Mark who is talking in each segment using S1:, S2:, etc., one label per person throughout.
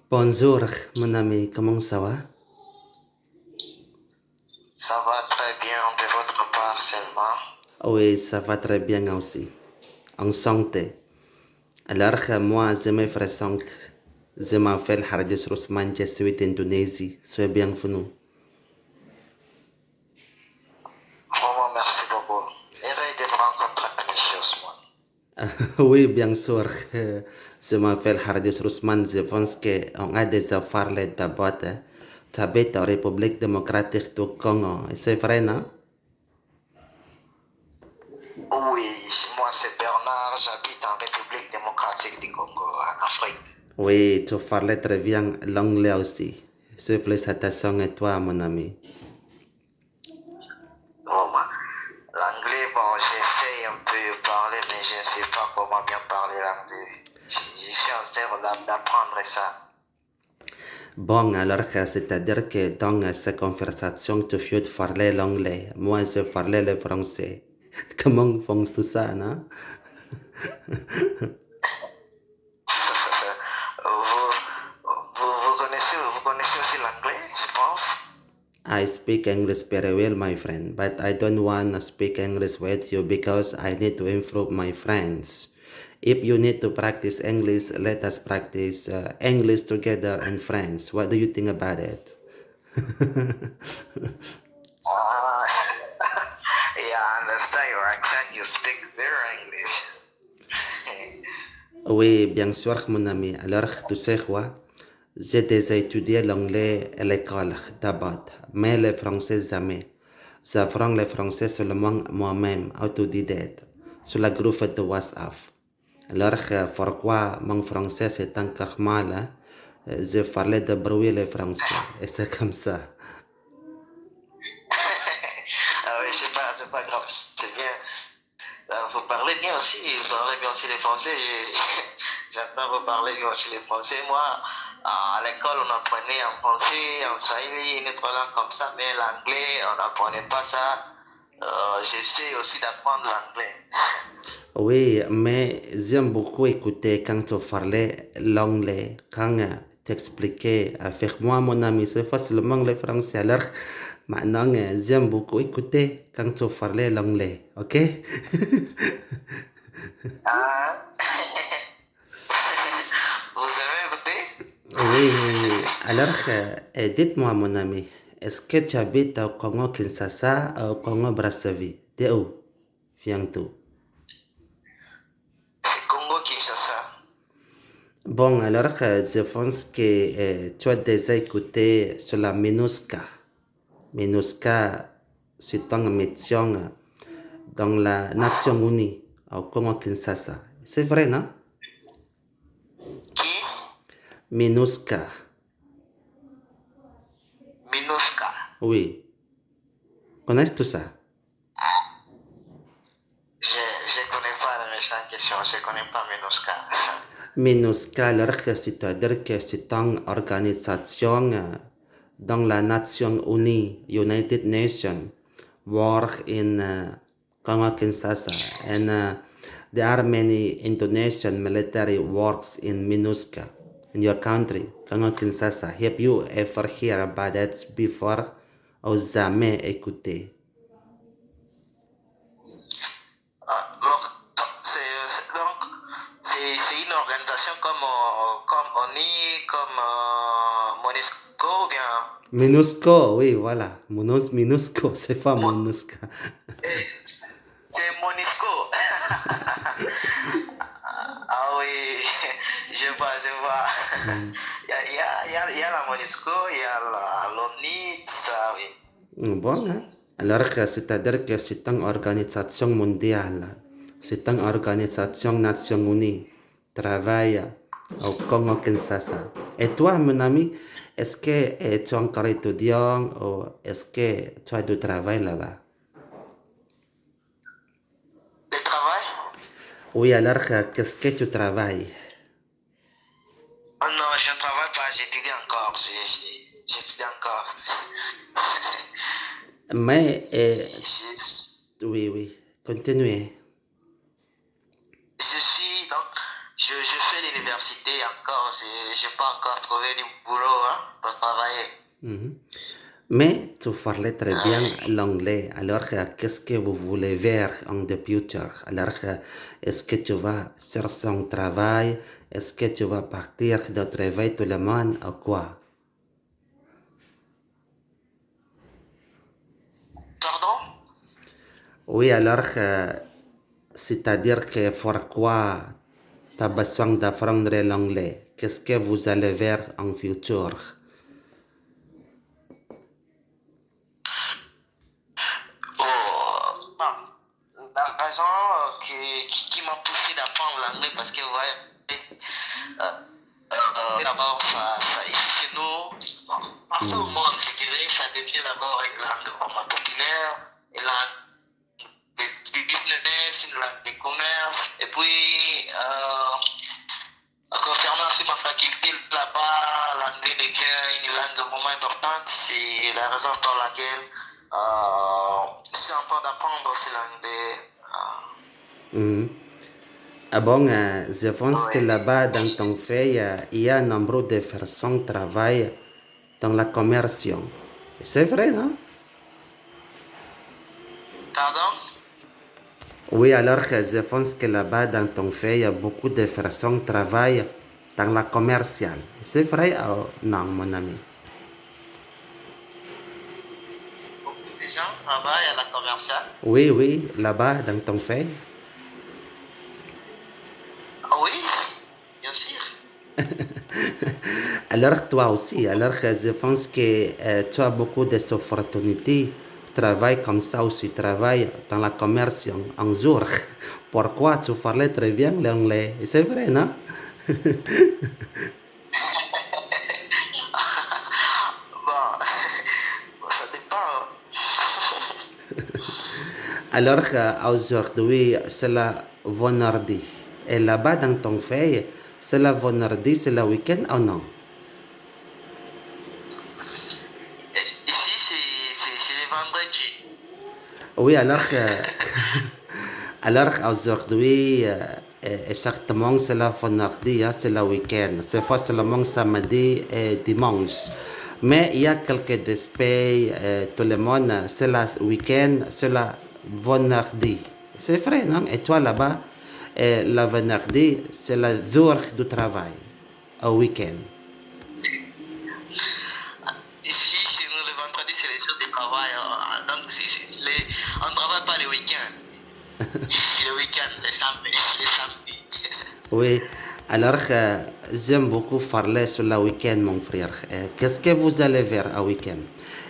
S1: Bonjour, mon ami, comment ça va?
S2: Ça va très bien de votre part seulement.
S1: Oui, ça va très bien aussi. En santé. Alors, moi, je me présente. Je m'appelle Hardis Rousman, je suis d'Indonésie. Soyez bienvenue.
S2: Vraiment, merci beaucoup. Heureux de vous rencontrer, monsieur Ousmane.
S1: Oui, bien sûr. Je m'appelle Hardis Rousman. Je pense qu'on a déjà parlé d'abord. Tu habites en République démocratique du Congo. C'est vrai, non?
S2: Oui, moi c'est Bernard, j'habite en République démocratique du Congo, en Afrique.
S1: Oui, tu parlais très bien l'anglais aussi. Je félicitations à toi, mon ami.
S2: Vraiment. L'anglais, bon, j'essaie un peu de parler, mais je ne sais pas comment bien parler l'anglais. Je suis en train d'apprendre ça.
S1: Bon, alors, c'est-à-dire que dans cette conversation, tu viens de parler l'anglais. Moi, je parlais le français. Comment font tout ça, non?
S2: Vous connaissez aussi l'anglais, je pense.
S1: I speak English very well, my friend, but I don't want to speak English with you because I need to improve my French. If you need to practice English, let us practice English together in French. What do you think about it?
S2: Ah, yeah, I understand your accent. You speak better English.
S1: Oui, bien sûr, mon ami. Alors, tu sais quoi? J'ai déjà étudié l'anglais à l'école d'abord, mais le français jamais. J'apprends le français seulement moi-même, autodidacte, sur la groupe de WhatsApp. Alors, pourquoi mon français c'est encore mal? Hein? Je parlais de bruit le français, et c'est comme ça.
S2: Ah oui, c'est pas grave, c'est bien. Vous parlez bien aussi, vous parlez bien aussi les français. J'entends vous parler bien aussi les français. Moi, à l'école, on apprenait en français, en swahili, une autre langue comme ça, mais l'anglais, on n'apprenait pas ça. J'essaie aussi d'apprendre l'anglais.
S1: Oui, mais j'aime beaucoup écouter quand tu parlais l'anglais, quand tu expliquais avec moi, mon ami, c'est facilement le français. Alors, maintenant, j'aime beaucoup écouter quand tu parlais l'anglais, ok?
S2: Ah. Vous avez écouté?
S1: Oui, alors, dites-moi, mon ami, est-ce que tu habites au Congo Kinshasa ou au Congo Brazzaville? De où viens-tu?
S2: C'est Congo Kinshasa.
S1: Bon, alors, je pense que tu as déjà écouté sur la MINUSCA. MINUSCA, c'est une mission dans la Nation Unie au Congo Kinshasa. C'est vrai, non?
S2: Qui?
S1: MINUSCA,
S2: Minuska.
S1: oui. Connais tout ça?
S2: Je connais pas la méchante question, je connais pas Minuska.
S1: MINUSCA, alors, c'est-à-dire que c'est une organisation dans la Nation Unie, United Nations, work in Congo Kinshasa, and there are many Indonesian military works in MINUSCA in your country, Congo Kinshasa. Have you ever heard about that before? Ou jamais écouté?
S2: C'est une organisation comme ONI, comme Monisco, ou bien.
S1: MINUSCO, oui, voilà. MINUSCO, c'est pas
S2: Mo-
S1: MINUSCA.
S2: c'est Monisco. Ah oui, je vois. Il y a la Monisco, il y a l'ONI, tout ça, oui.
S1: Bon, hein? Alors que c'est-à-dire que c'est une organisation mondiale, c'est une organisation Nations Unies, travaille au Congo Kinshasa. Et toi, mon ami, est-ce que tu es encore étudiant ou est-ce que tu as du travail là-bas?
S2: Le travail?
S1: Oui, alors qu'est-ce que tu travailles?
S2: Oh non, je ne travaille pas, j'étudie encore. J'étudie encore.
S1: Mais,
S2: Je,
S1: oui, oui, continuez.
S2: je suis donc, je fais l'université encore. Je n'ai pas encore trouver du boulot hein, pour travailler.
S1: Mhm. Mais tu parlais très bien
S2: Oui.
S1: l'anglais. Alors, qu'est-ce que vous voulez faire en the future? Alors, est-ce que tu vas chercher un travail? Est-ce que tu vas partir de travail tout le monde ou quoi?
S2: Pardon?
S1: Oui, alors, c'est-à-dire que pourquoi tu as besoin d'apprendre l'anglais? Qu'est-ce que vous allez faire en futur?
S2: Oh, bon, la raison qui m'a poussé d'apprendre l'anglais, parce que, vous voyez, d'abord, ici chez nous, bon, partout au monde, je dirais, ça devient d'abord une langue vraiment populaire, une langue de business, une langue de commerce, et puis, concernant aussi ma faculté là-bas, l'anglais devient une langue vraiment importante. C'est la raison pour laquelle je suis en train d'apprendre aussi l'anglais.
S1: Mhm. Ah bon, je pense que
S2: Ouais.
S1: là-bas, dans ton pays, il y a un nombre de personnes qui travaillent dans la commercialisation. C'est vrai, non?
S2: Pardon?
S1: Oui, alors je pense que là-bas, dans ton pays, il y a beaucoup de personnes qui travaillent dans la commerciale. C'est vrai ou non, mon ami?
S2: Beaucoup de gens travaillent à la commerciale.
S1: Oui, oui, là-bas, dans ton pays.
S2: Ah oui, bien sûr.
S1: Alors toi aussi, alors je pense que tu as beaucoup d'opportunités. Travail comme ça aussi, travail dans la commerce un jour. Pourquoi tu parlais très bien l'anglais? C'est vrai, non?
S2: Bon, ça dépend.
S1: Alors aujourd'hui, c'est le vendredi. Et là-bas dans ton pays, c'est le vendredi, c'est le week-end ou non?
S2: Ici, c'est le vendredi.
S1: Oui, alors, alors aujourd'hui, exactement, c'est le vendredi, hein, c'est le week-end. C'est pas seulement samedi et dimanche. Mais il y a quelques aspects, tout le monde, c'est le week-end, c'est le vendredi. C'est vrai, non? Et toi là-bas, le vendredi, c'est le jour du travail, au week-end.
S2: Ici, chez nous, le vendredi, c'est les jours de travail. Donc, on ne travaille pas le week-end. Le week-end, le samedi. Le samedi.
S1: Oui, alors j'aime beaucoup parler sur le week-end, mon frère. Qu'est-ce que vous allez faire au week-end?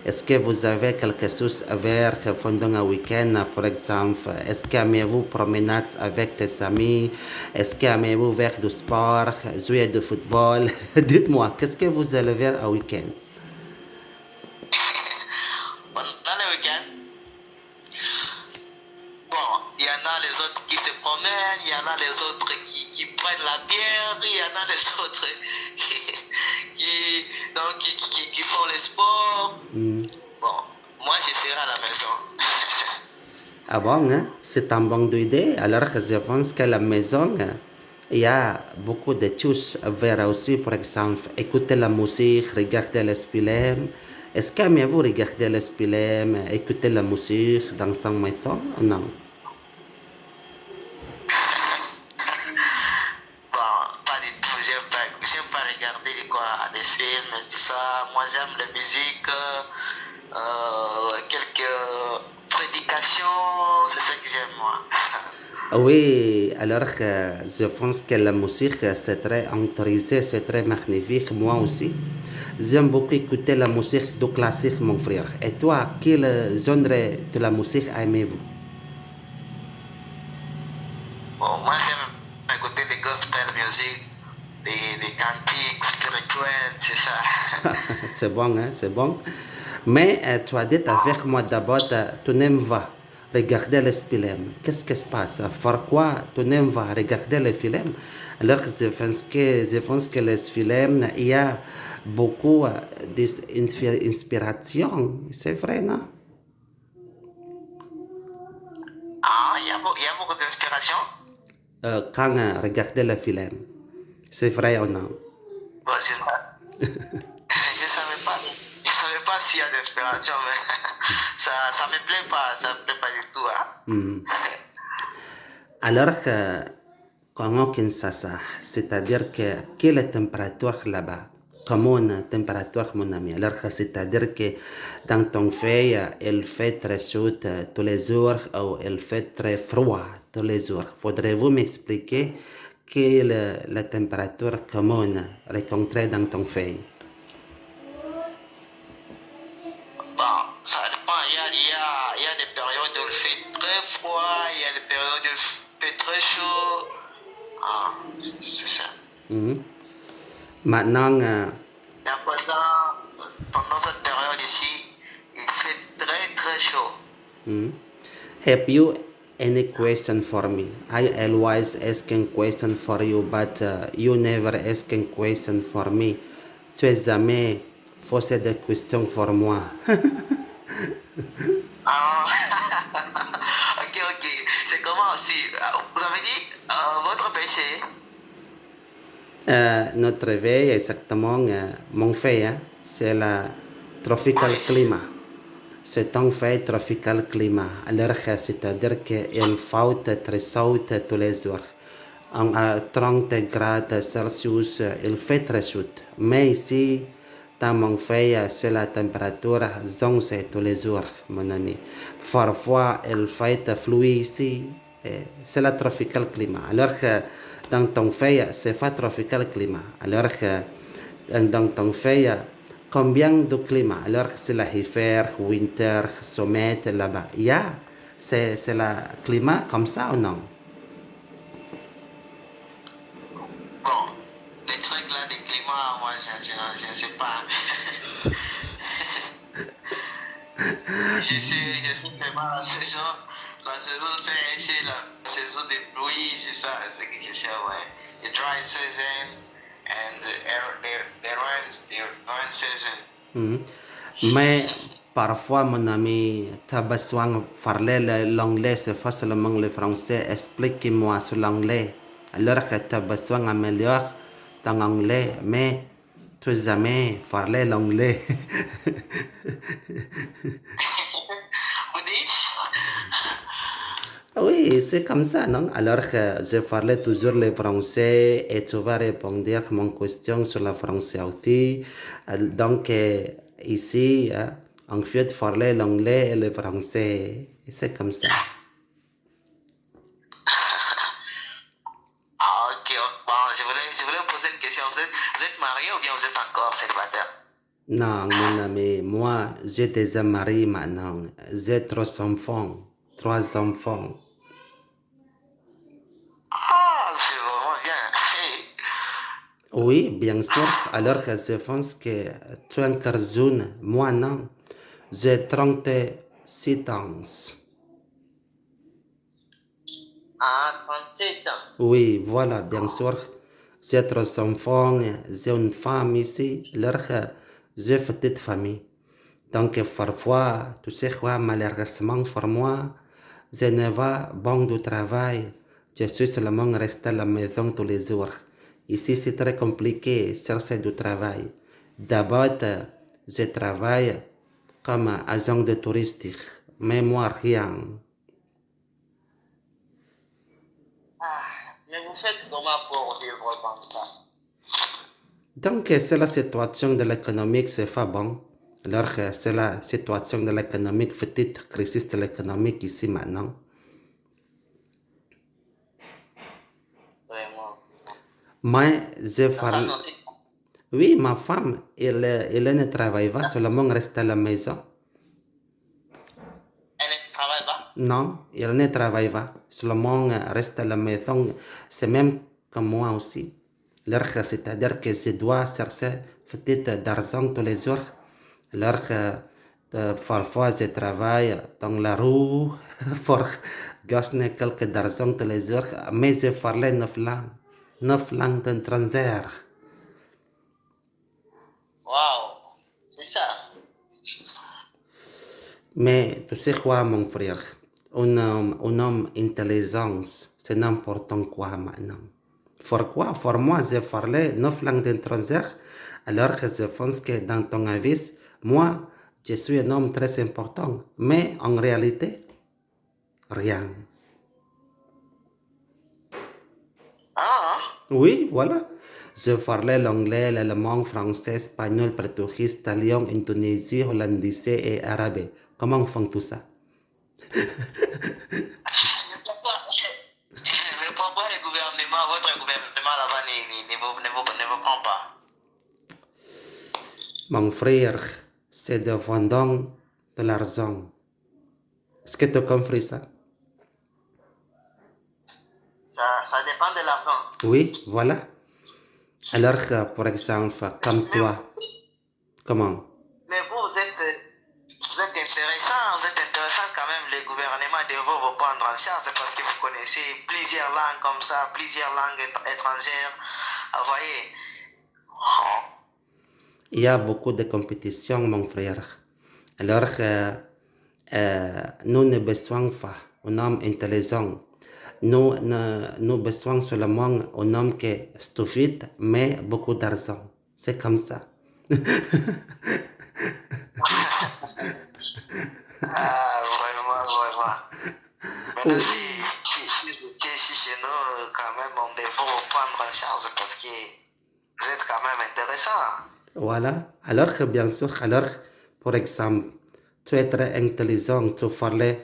S1: Est-ce que vous avez quelque chose à faire pendant un week-end, par exemple? Est-ce qu'aimez-vous promenade avec des amis? Est-ce qu'aimez-vous faire du sport, jouer du football? Dites-moi, qu'est-ce que vous allez faire au week-end?
S2: Pendant le week-end, bon, il y en a les autres qui se promènent, il y en a les autres qui prennent la bière, il y en a les autres qui font le sport.
S1: Hmm.
S2: Bon, moi, je serai à la maison.
S1: Ah bon, hein? C'est une bonne idée. Alors, je pense qu'à la maison, il y a beaucoup de choses à faire aussi. Par exemple, écouter la musique, regarder les films. Est-ce qu'aimez-vous regarder les films, écouter la musique dans sa maison ou non?
S2: Bon, pas du tout, j'aime pas regarder des films, tout ça. Moi, j'aime la musique, quelques prédications, c'est ça que j'aime, moi.
S1: Oui, alors je pense que la musique, c'est très autorisé, c'est très magnifique. Moi aussi, j'aime beaucoup écouter la musique du classique, mon frère. Et toi, quel genre de la musique aimez-vous?
S2: Bon, moi, j'aime écouter des gospel music, des cantiques spirituels, c'est ça.
S1: C'est bon, hein, c'est bon. Mais tu as dit avec moi d'abord, tu n'aimes pas regarder les films. Qu'est-ce qui se passe? Pourquoi tu n'aimes pas regarder les films? Alors, je pense que les films, il y a beaucoup d'inspiration. C'est vrai, non?
S2: Ah, il y a beaucoup d'inspiration.
S1: Quand regarder les films. C'est vrai ou non?
S2: Bon, c'est ça. Je savais pas s'il y a d'inspiration, mais ça me plaît pas, ça me plaît pas du tout, hein.
S1: Alors, comment Kinshasa, c'est-à-dire que quelle est la température là-bas? Comment la température, mon ami? Alors, c'est-à-dire que dans ton pays, il fait très chaud tous les jours ou il fait très froid tous les jours. Faudrait-vous m'expliquer quelle est la température commune rencontrée dans ton pays?
S2: Bon, ça dépend, il y a des périodes où il fait très froid, il y a des périodes où il fait très chaud. Ah, c'est ça.
S1: Maintenant,
S2: Et après ça, pendant cette période ici, il fait très très chaud.
S1: have you any question for me? I always asking question for you, but you never asking question for me. Tu es jamais posé de questions pour moi.
S2: Ah, ok, ok. C'est comment aussi? Vous avez dit votre péché?
S1: Notre veille, exactement, mon fait, hein, c'est la tropical
S2: Oui.
S1: climat. C'est un fait tropical climat. Alors, c'est-à-dire qu'il fait très chaud tous les jours. À 30 degrés Celsius, il fait très chaud. Mais ici, dans mon pays, c'est la température 11 tous les jours, mon ami. Parfois, il fait fluide ici. C'est la tropical climat. Alors que dans ton pays, c'est pas tropical climat. Alors que dans ton pays, combien de climat? Alors c'est la hiver, winter, sommet là-bas. C'est le climat comme ça ou non?
S2: Bon, les trucs là des climats, moi je ne sais pas. Je sais seulement la saison c'est la saison des pluies, c'est ça, c'est ce que je sais, ouais. The dry season and the rain season.
S1: Mais parfois, mon ami, tu as besoin de parler l'anglais, c'est facilement le français. Explique-moi sur l'anglais. Alors que tu as besoin d'améliorer ton anglais, mais tu n'as jamais parlé l'anglais.
S2: Vous dites?
S1: Oui, c'est comme ça, non? Alors que je parlais toujours le français et tu vas répondre à mon question sur le français aussi. Donc, ici, en fait, parler l'anglais et le français, c'est comme ça.
S2: Ah, ok, bon, je voulais vous poser une question. Vous êtes marié ou bien vous êtes encore célibataire?
S1: Non, mon ami, moi, j'ai déjà marié maintenant. J'ai 3 enfants. 3 enfants.
S2: Ah, c'est vraiment bien. Hey.
S1: Oui, bien sûr. Alors que je pense que tu es encore jeune. Moi, non. J'ai 36 ans.
S2: Ah, 37 ans.
S1: Oui, voilà, bien sûr. J'ai 3 enfants. J'ai une femme ici. Alors que j'ai une petite famille. Donc, parfois, tu sais quoi, malheureusement pour moi, je n'ai pas bon du travail. Je suis seulement resté à la maison tous les jours. Ici, c'est très compliqué, chercher du travail. D'abord, je travaille comme agent de touristique, mais moi, rien.
S2: Ah, mais vous faites comment pour vivre comme ça?
S1: Donc, c'est la situation de l'économique, c'est pas bon. Alors, c'est la situation de l'économique, petite crise de l'économique ici maintenant.
S2: Vraiment.
S1: Mais je
S2: La femme
S1: parle.
S2: aussi,
S1: Oui, ma femme, elle ne travaille pas, seulement reste à la maison.
S2: elle ne travaille pas?
S1: Non, elle ne travaille pas, seulement reste à la maison. C'est même comme moi aussi. C'est-à-dire que je dois chercher peut-être d'argent tous les jours. Alors que parfois je travaille dans la rue pour gagner quelques d'argent tous les jours, mais je parlais 9 langues, 9 langues étrangères.
S2: Waouh, c'est ça.
S1: Mais tu sais quoi, mon frère? Un homme intelligent, c'est n'importe quoi maintenant. Pourquoi? Pour moi, j'ai parlé 9 langues étrangères Alors que je pense que dans ton avis, moi, je suis un homme très important, mais en réalité, rien.
S2: Ah,
S1: Oui, voilà. Je parlais l'anglais, l'allemand, français, espagnol, portugais, italien, indonésien, hollandais et arabe. Comment on fait tout ça?
S2: mais pourquoi le gouvernement, votre gouvernement là-bas ne vous prend pas?
S1: Mon frère, c'est de vendre de l'argent. Est-ce que tu as compris ça?
S2: Ça dépend de l'argent.
S1: Oui, voilà. Alors que, par exemple, comme
S2: Mais,
S1: toi, comment?
S2: mais vous êtes intéressant quand même, le gouvernement devrait vous prendre en charge parce que vous connaissez plusieurs langues comme ça, plusieurs langues étrangères. Vous voyez? Oh.
S1: Il y a beaucoup de compétition, mon frère. Alors que nous ne besoin pas un homme intelligent. Nous besoin seulement un homme qui est stupide, mais beaucoup d'argent. C'est comme ça.
S2: Ah, vraiment, vraiment. Maintenant, si chez nous, quand même, on devrait vous prendre en charge parce que vous êtes quand même intéressant.
S1: Voilà. Alors que bien sûr, alors, par exemple, tu es très intelligent, tu parlais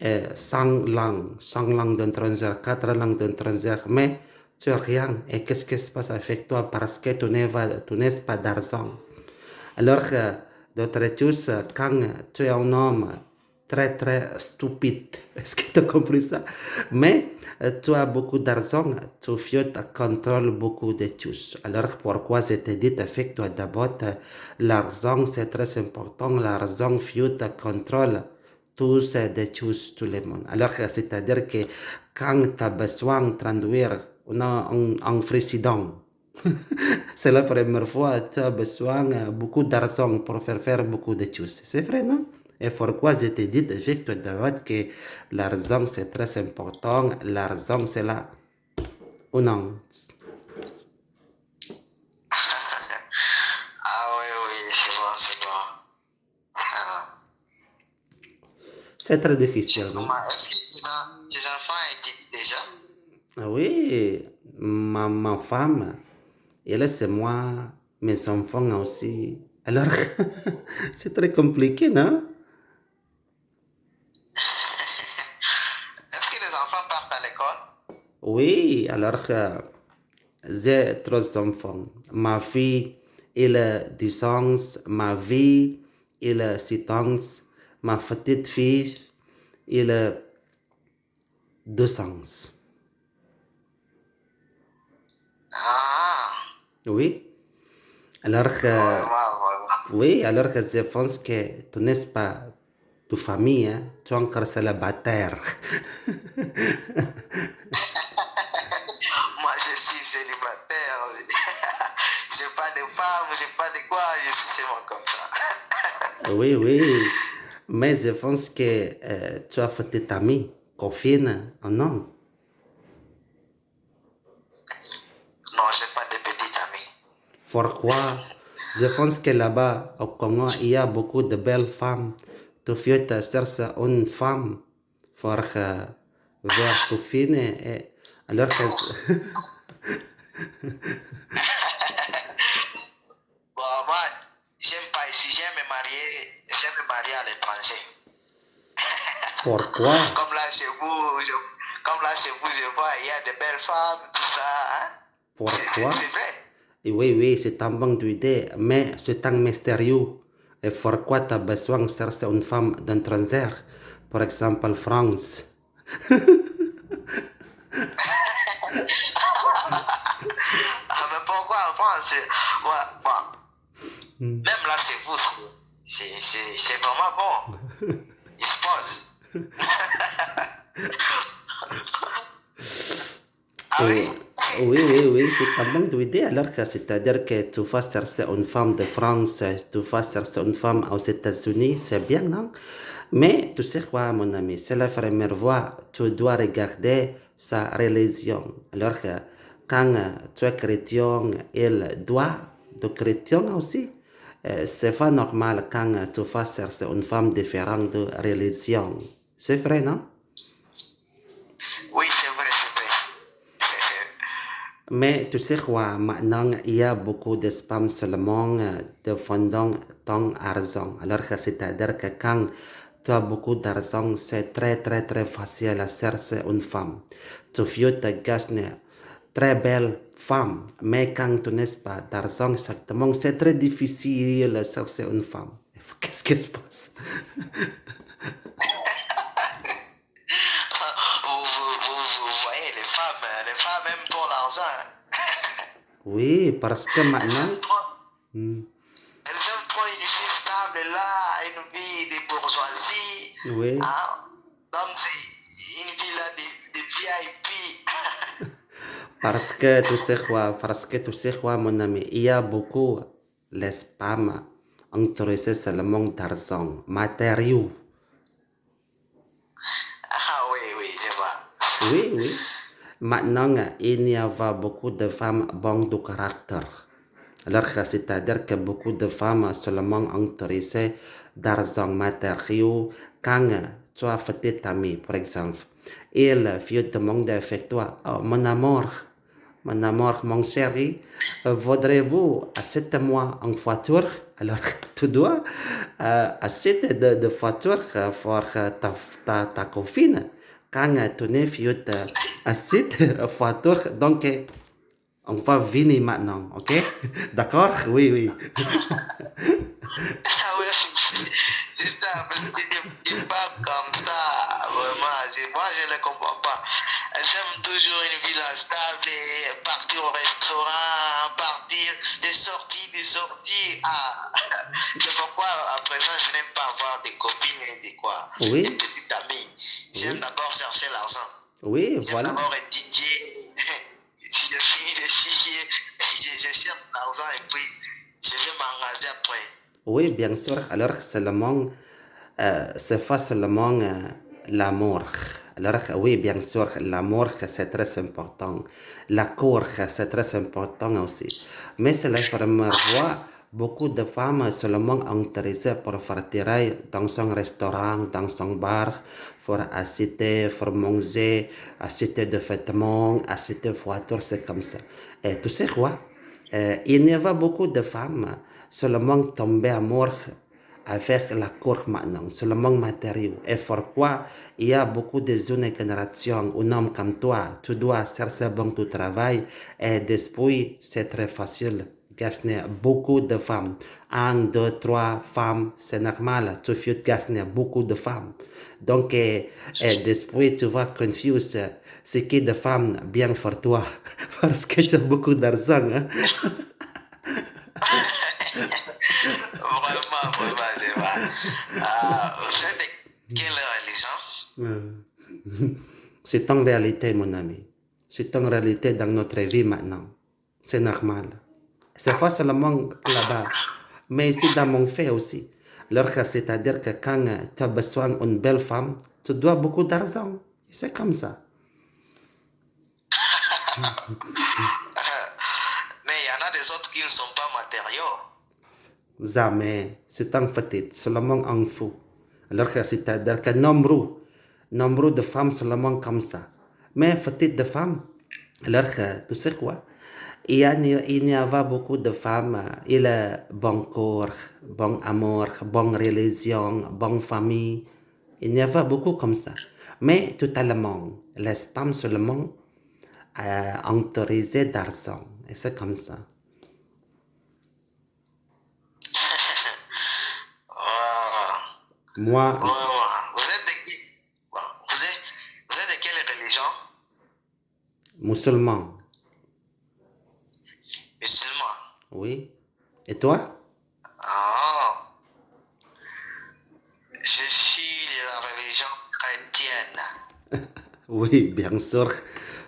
S1: 100 langues d'étrangères, 4 langues d'étrangères, mais tu n'as rien. Et qu'est-ce qui se passe avec toi parce que tu n'as pas d'argent? Alors que d'autres choses, quand tu es un homme très très stupide, est-ce que tu as compris ça? Mais tu as beaucoup d'argent, tu contrôles beaucoup de choses. Alors pourquoi je te dis avec toi d'abord, l'argent c'est très important, l'argent contrôle tous des choses, tout le monde. Alors c'est-à-dire que quand tu as besoin de traduire un président, c'est la première fois que tu as besoin de beaucoup d'argent pour faire beaucoup de choses. C'est vrai, non? Et pourquoi je te dis avec toi d'abord que l'argent c'est très important, l'argent c'est là ou non?
S2: Ah oui, oui, c'est bon, c'est bon. Ah.
S1: C'est très difficile, non?
S2: Est-ce que tes enfants étudient déjà?
S1: Ah oui, ma femme, elle c'est moi, mes enfants aussi. Alors, c'est très compliqué, non?
S2: Est-ce que les enfants partent à l'école?
S1: Oui, alors j'ai trois enfants. Ma fille, elle a 10 ans. Ma fille, elle a 6 ans. Ma petite fille, elle a 2 ans.
S2: Ah,
S1: Oui. Alors
S2: vraiment, vraiment.
S1: oui, alors que je pense que tu n'es pas de famille, hein? Tu es encore célibataire.
S2: Moi, je suis célibataire. J'ai pas de femme, j'ai pas de quoi, je suis seulement comme ça.
S1: Oui, oui. Mais je pense que tu as fait tes amis, copine, oh non?
S2: Non, j'ai pas de petite amie.
S1: Pourquoi? Je pense que là-bas, au Congo, il y a beaucoup de belles femmes. Tu te chercher une femme pour vers copine. Et alors que...
S2: Bon, moi, j'aime pas ici, j'aime me marier à l'étranger.
S1: Pourquoi?
S2: Comme là chez vous, je vois, il y a de belles femmes, tout ça. Hein?
S1: Pourquoi?
S2: C'est vrai.
S1: Et oui, oui, c'est un bon idée, mais c'est un mystérieux. Et pourquoi tu as besoin de chercher une femme d'étranger? Par exemple, France.
S2: Ah, mais pourquoi en France? Ouais, bon, même là chez vous, c'est vraiment bon. Il se pose. Ah oui?
S1: Oui, oui, oui, c'est un bon idée. Alors que c'est-à-dire que tu vas chercher une femme de France, tu vas chercher une femme aux États-Unis, c'est bien, non? Mais tu sais quoi, mon ami, c'est la première fois, tu dois regarder sa religion. Alors que quand tu es chrétien, il doit tu chrétien aussi. C'est pas normal quand tu vas chercher une femme différente de religion. C'est vrai, non?
S2: Oui, c'est vrai, c'est vrai.
S1: Mais tu sais quoi, maintenant, il y a beaucoup de spams seulement défendant ton argent. Alors que c'est-à-dire que quand tu as beaucoup d'argent, c'est très très très facile à chercher une femme. Tu veux te gagner très belle femme, mais quand tu n'as pas d'argent exactement, c'est très difficile de chercher une femme. Qu'est-ce qui se passe?
S2: Vous voyez, les femmes aiment trop l'argent.
S1: Oui, parce que
S2: Elles
S1: maintenant,
S2: aiment trop,
S1: hmm,
S2: elles aiment trop une vie stable là, une vie de bourgeoisie.
S1: oui.
S2: Hein? Donc, c'est une vie là de VIP.
S1: Parce que tu sais quoi, mon ami, il y a beaucoup les spams intéressés seulement d'argent, matériaux.
S2: Ah oui, oui, je vois.
S1: Oui, oui. Maintenant, il y a beaucoup de femmes bonnes de caractère. Alors, c'est-à-dire que beaucoup de femmes seulement intéressées d'argent matériaux quand tu as fait ta amie, par exemple. Il veut demander avec toi, oh, mon amour, mon chéri, voudrez-vous acheter moi une voiture? Alors, tu dois acheter de voiture pour ta copine. Quand tu ne veux acheter une voiture, donc on va venir maintenant, ok? D'accord? Oui, oui.
S2: Ah oui, c'est ça, parce que des femmes comme ça, vraiment, moi je ne les comprends pas. Elles aiment toujours une vie là stable, et partir au restaurant, partir, des sorties. Ah, c'est pourquoi à présent je n'aime pas avoir des copines et des quoi, des
S1: Oui,
S2: petites amies. J'aime
S1: oui,
S2: d'abord chercher l'argent.
S1: oui,
S2: J'aime
S1: voilà.
S2: d'abord étudier. Si je finis d'étudier, je cherche l'argent et puis je vais m'engager après.
S1: Oui, bien sûr. Alors, seulement, c'est pas seulement l'amour. Alors, oui, bien sûr, l'amour, c'est très important. La cour, c'est très important aussi. Mais c'est la première fois, beaucoup de femmes seulement intéressées pour partir dans son restaurant, dans son bar, pour acheter, pour manger, acheter des vêtements, acheter des voitures, c'est comme ça. Et tu sais quoi? Il y avait beaucoup de femmes seulement tombées amoureuses avec la cour maintenant, seulement matériaux. Et pourquoi il y a beaucoup de jeunes générations, un homme comme toi, tu dois chercher bon ton travail et depuis c'est très facile. Gagner beaucoup de femmes. Un, deux, trois femmes, c'est normal. Tu veux gagner beaucoup de femmes. Donc, depuis tu vas confuse ce qui est de femmes bien pour toi. Parce que tu as beaucoup d'argent. Hein?
S2: Vraiment, vraiment, c'est vrai. Vous êtes de quelle religion?
S1: C'est en réalité, mon ami. C'est en réalité dans notre vie maintenant. C'est normal. C'est pas seulement là-bas, mais ici dans mon fait aussi. Alors, c'est-à-dire que quand tu as besoin d'une belle femme, tu dois beaucoup d'argent. C'est comme ça.
S2: Mais il y en a des autres qui ne sont pas matériaux.
S1: Jamais. C'est un fait, seulement un fou. Alors, c'est-à-dire que nombre de femmes seulement comme ça. Mais petite de femmes, alors que, tu sais quoi? Il y avait beaucoup de femmes, il a bon corps, bon amour, bonne religion, bonne famille. Il y avait beaucoup comme ça. Mais totalement, les femmes seulement autorisées d'argent. Et c'est comme ça.
S2: Ah,
S1: Moi,
S2: vraiment. Vous êtes de qui? Bon, vous êtes de quelle religion?
S1: musulman,
S2: Musulman.
S1: oui. Et toi?
S2: Ah, je suis de la religion chrétienne.
S1: Oui, bien sûr,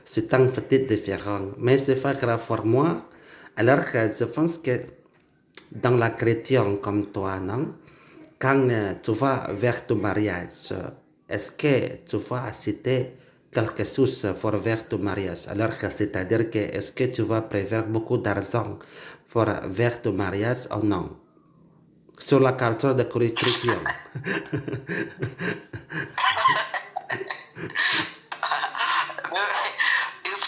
S1: c'est un petit différent, mais c'est pas grave pour moi. Alors, je pense que dans la chrétienne comme toi, non? Quand tu vas vers ton mariage, est-ce que tu vas acheter quelque chose pour vers ton mariage? Alors, c'est-à-dire que est-ce que tu vas prévoir beaucoup d'argent pour vers de mariage ou non. Sur la culture de chrétien.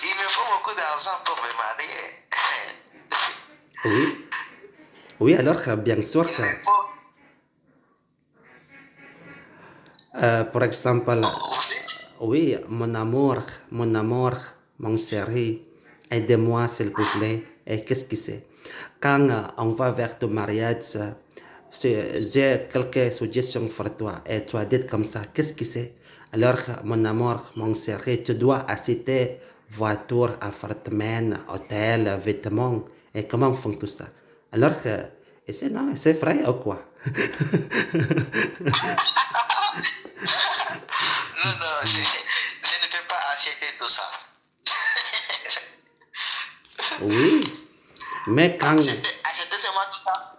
S2: Il me faut beaucoup d'argent pour me marier.
S1: Oui. Oui, alors bien sûr
S2: Il
S1: que,
S2: me faut.
S1: par exemple,
S2: Vous dites?
S1: oui, mon amour, mon chéri, aidez-moi s'il vous plaît. Et qu'est-ce que c'est? Quand on va vers le mariage, j'ai quelques suggestions pour toi. Et tu as dit comme ça, qu'est-ce que c'est? Alors, mon amour, mon chéri, tu dois acheter voiture, appartement, hôtel, vêtements. Et comment font tout ça? Alors, et c'est non, c'est vrai ou quoi?
S2: Non, non, je ne peux pas acheter tout ça.
S1: Oui, mais quand,
S2: Acheter seulement tout ça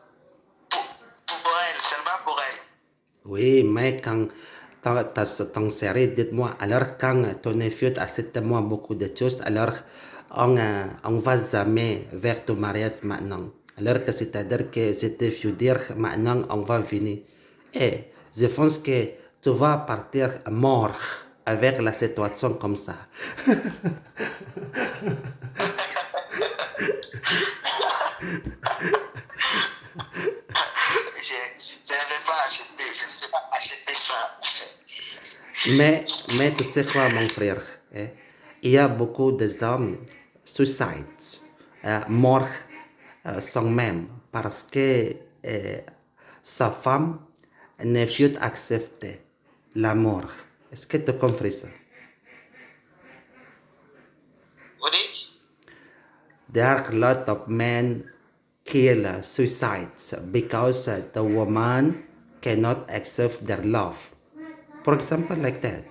S2: pour elle, seulement pour elle.
S1: oui, mais quand ton série, dites-moi, alors quand ton nephew accepte-moi beaucoup de choses, alors on va jamais vers ton mariage maintenant. Alors que c'est-à-dire que c'était dire maintenant on va venir. Et je pense que tu vas partir mort avec la situation comme ça.
S2: Je ne vais pas acheter, je ne vais pas acheter ça.
S1: Mais tu sais quoi, mon frère? Hein? Il y a beaucoup d'hommes suicides, morts sans même, parce que sa femme ne veut accepter la mort. Est-ce que tu comprends ça?
S2: Vous dites?
S1: There are a lot of men kill suicides because the woman cannot accept their love. For example, like that.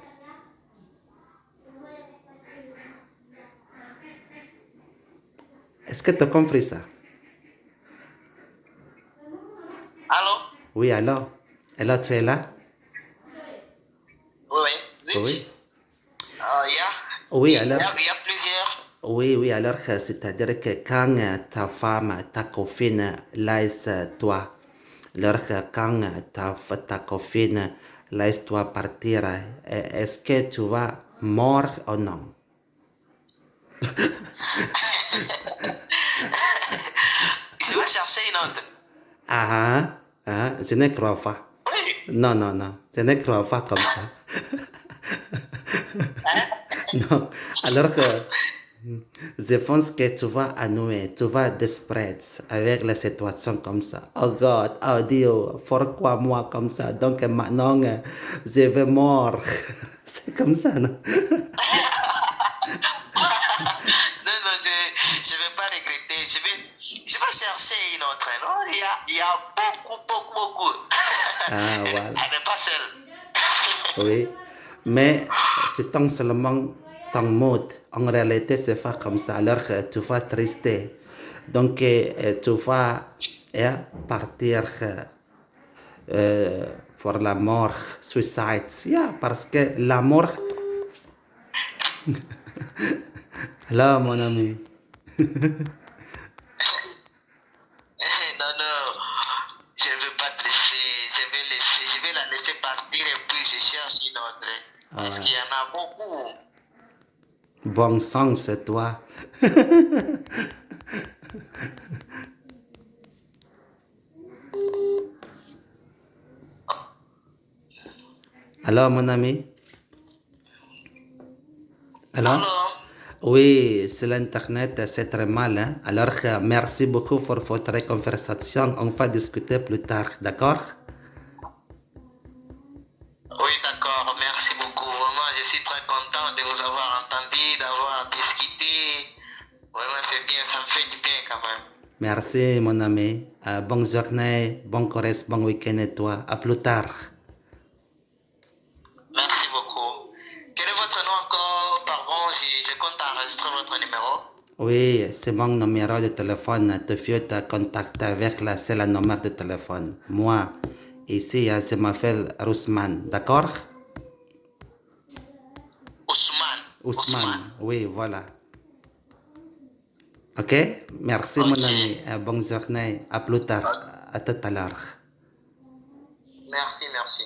S1: Est-ce que tu comprends ça?
S2: Allô?
S1: Oui, alors? Alors, tu es là?
S2: Oui, oui. Dites?
S1: Oui.
S2: Il
S1: Oui,
S2: y a,
S1: alors,
S2: il y a plusieurs.
S1: oui, alors, c'est-à-dire que quand ta femme, ta copine laisse toi, alors que quand ta copine laisse toi partir, est-ce que tu vas mort ou non?
S2: Je vais chercher une autre.
S1: Je ne crois pas.
S2: Oui.
S1: Non, non, non, je ne crois pas comme ça. Non, alors que je pense que tu vas annouer, tu vas desperate avec la situation comme ça. Oh God, oh Dieu, pourquoi moi comme ça? Donc maintenant, je vais mort. C'est comme ça, non?
S2: Non, non, je vais pas regretter. Je vais chercher une autre. Non? Il y a beaucoup, beaucoup, beaucoup.
S1: Ah, voilà.
S2: Elle n'est pas seule.
S1: Oui, mais c'est tant seulement ton mode. En réalité, c'est pas comme ça. Alors que tu vas triste. Donc, tu vas partir pour la mort, suicide. Yeah, parce que la mort. Là, mon ami.
S2: Non, non, je ne veux pas te laisser. Je vais la laisser partir et puis je cherche une autre. Parce qu'il y en a beaucoup.
S1: Bon sens, c'est toi. Alors, mon ami. Alors?
S2: Allô?
S1: Oui, c'est l'Internet, c'est très mal. Hein? Alors, merci beaucoup pour votre conversation. On va discuter plus tard, d'accord?
S2: Oui, d'accord. Merci beaucoup. Vraiment, je suis très content de vous avoir entendu, d'avoir discuté. Vraiment, c'est bien. Ça me fait du bien quand même.
S1: Merci, mon ami. Bonne journée, bon courage, bon week-end et toi. À plus tard.
S2: Merci beaucoup. Quel est votre nom encore? Pardon, je compte enregistrer votre numéro.
S1: Oui, c'est mon numéro de téléphone. Tu veux te contacter avec la seule numéro de téléphone. Moi, ici, je m'appelle Ousmane, d'accord?
S2: Ousmane.
S1: Ousmane, oui, voilà. Ok? Merci mon
S2: Ok.
S1: ami. Bonne journée. À plus tard. À tout à l'heure.
S2: Merci, merci.